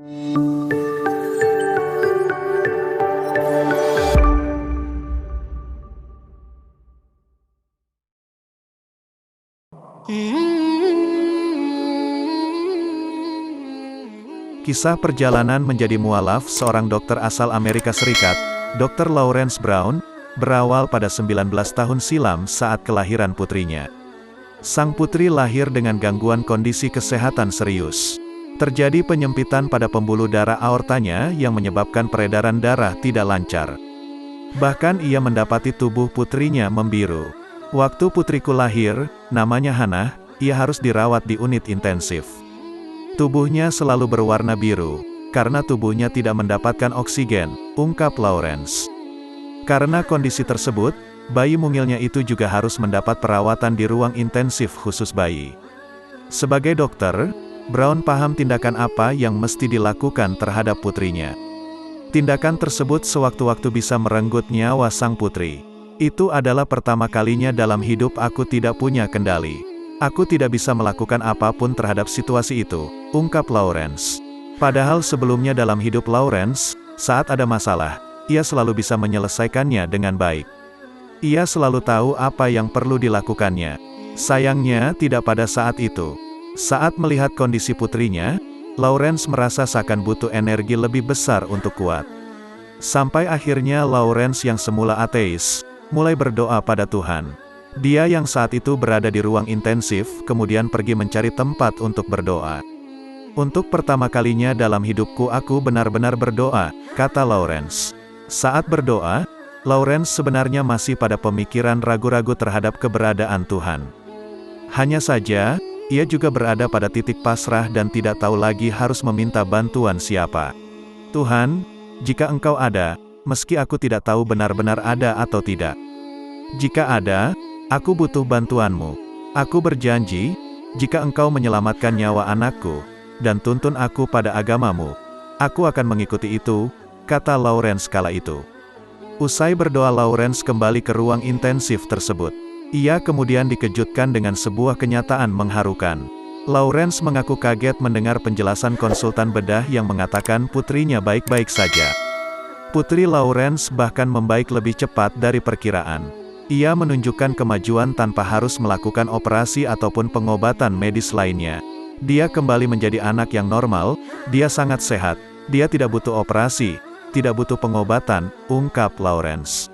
Kisah perjalanan menjadi mualaf seorang dokter asal Amerika Serikat, Dr. Lawrence Brown, berawal pada 19 tahun silam saat kelahiran putrinya. Sang putri lahir dengan gangguan kondisi kesehatan serius. Terjadi penyempitan pada pembuluh darah aortanya yang menyebabkan peredaran darah tidak lancar. Bahkan ia mendapati tubuh putrinya membiru. Waktu putriku lahir, namanya Hannah, ia harus dirawat di unit intensif. Tubuhnya selalu berwarna biru, karena tubuhnya tidak mendapatkan oksigen, ungkap Lawrence. Karena kondisi tersebut, bayi mungilnya itu juga harus mendapat perawatan di ruang intensif khusus bayi. Sebagai dokter, Brown paham tindakan apa yang mesti dilakukan terhadap putrinya. Tindakan tersebut sewaktu-waktu bisa merenggut nyawa sang putri. Itu adalah pertama kalinya dalam hidup aku tidak punya kendali. Aku tidak bisa melakukan apapun terhadap situasi itu, ungkap Lawrence. Padahal sebelumnya dalam hidup Lawrence, saat ada masalah, ia selalu bisa menyelesaikannya dengan baik. Ia selalu tahu apa yang perlu dilakukannya. Sayangnya tidak pada saat itu. Saat melihat kondisi putrinya, Lawrence merasa seakan butuh energi lebih besar untuk kuat. Sampai akhirnya Lawrence yang semula ateis, mulai berdoa pada Tuhan. Dia yang saat itu berada di ruang intensif, kemudian pergi mencari tempat untuk berdoa. Untuk pertama kalinya dalam hidupku aku benar-benar berdoa, kata Lawrence. Saat berdoa, Lawrence sebenarnya masih pada pemikiran ragu-ragu terhadap keberadaan Tuhan. Hanya saja, ia juga berada pada titik pasrah dan tidak tahu lagi harus meminta bantuan siapa. Tuhan, jika Engkau ada, meski aku tidak tahu benar-benar ada atau tidak. Jika ada, aku butuh bantuanmu. Aku berjanji, jika Engkau menyelamatkan nyawa anakku, dan tuntun aku pada agamamu, aku akan mengikuti itu, kata Lawrence kala itu. Usai berdoa Lawrence kembali ke ruang intensif tersebut. Ia kemudian dikejutkan dengan sebuah kenyataan mengharukan. Lawrence mengaku kaget mendengar penjelasan konsultan bedah yang mengatakan putrinya baik-baik saja. Putri Lawrence bahkan membaik lebih cepat dari perkiraan. Ia menunjukkan kemajuan tanpa harus melakukan operasi ataupun pengobatan medis lainnya. Dia kembali menjadi anak yang normal, dia sangat sehat, dia tidak butuh operasi, tidak butuh pengobatan, ungkap Lawrence.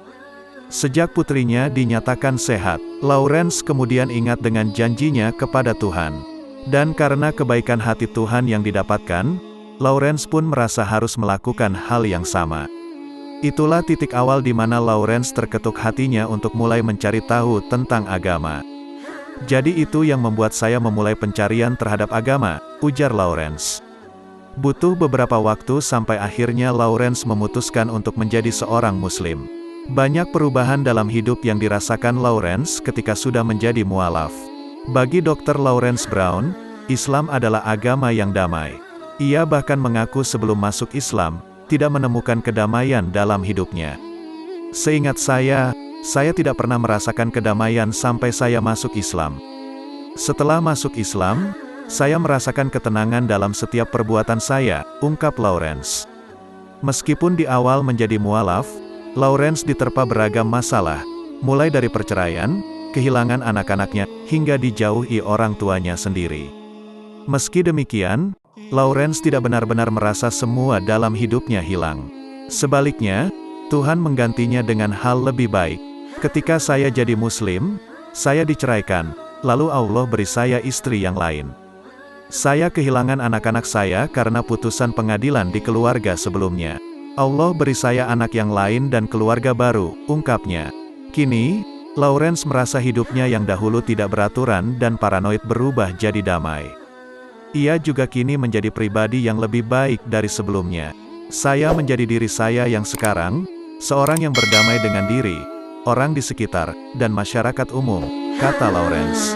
Sejak putrinya dinyatakan sehat, Lawrence kemudian ingat dengan janjinya kepada Tuhan. Dan karena kebaikan hati Tuhan yang didapatkan, Lawrence pun merasa harus melakukan hal yang sama. Itulah titik awal di mana Lawrence terketuk hatinya untuk mulai mencari tahu tentang agama. Jadi itu yang membuat saya memulai pencarian terhadap agama, ujar Lawrence. Butuh beberapa waktu sampai akhirnya Lawrence memutuskan untuk menjadi seorang Muslim. Banyak perubahan dalam hidup yang dirasakan Lawrence ketika sudah menjadi mualaf. Bagi Dr. Lawrence Brown, Islam adalah agama yang damai. Ia bahkan mengaku sebelum masuk Islam, tidak menemukan kedamaian dalam hidupnya. Seingat saya tidak pernah merasakan kedamaian sampai saya masuk Islam. Setelah masuk Islam, saya merasakan ketenangan dalam setiap perbuatan saya, ungkap Lawrence. Meskipun di awal menjadi mualaf, Lawrence diterpa beragam masalah, mulai dari perceraian, kehilangan anak-anaknya, hingga dijauhi orang tuanya sendiri. Meski demikian, Lawrence tidak benar-benar merasa semua dalam hidupnya hilang. Sebaliknya, Tuhan menggantinya dengan hal lebih baik. Ketika saya jadi Muslim, saya diceraikan, lalu Allah beri saya istri yang lain. Saya kehilangan anak-anak saya karena putusan pengadilan di keluarga sebelumnya. Allah beri saya anak yang lain dan keluarga baru, ungkapnya. Kini, Lawrence merasa hidupnya yang dahulu tidak beraturan dan paranoid berubah jadi damai. Ia juga kini menjadi pribadi yang lebih baik dari sebelumnya. Saya menjadi diri saya yang sekarang, seorang yang berdamai dengan diri, orang di sekitar, dan masyarakat umum, kata Lawrence.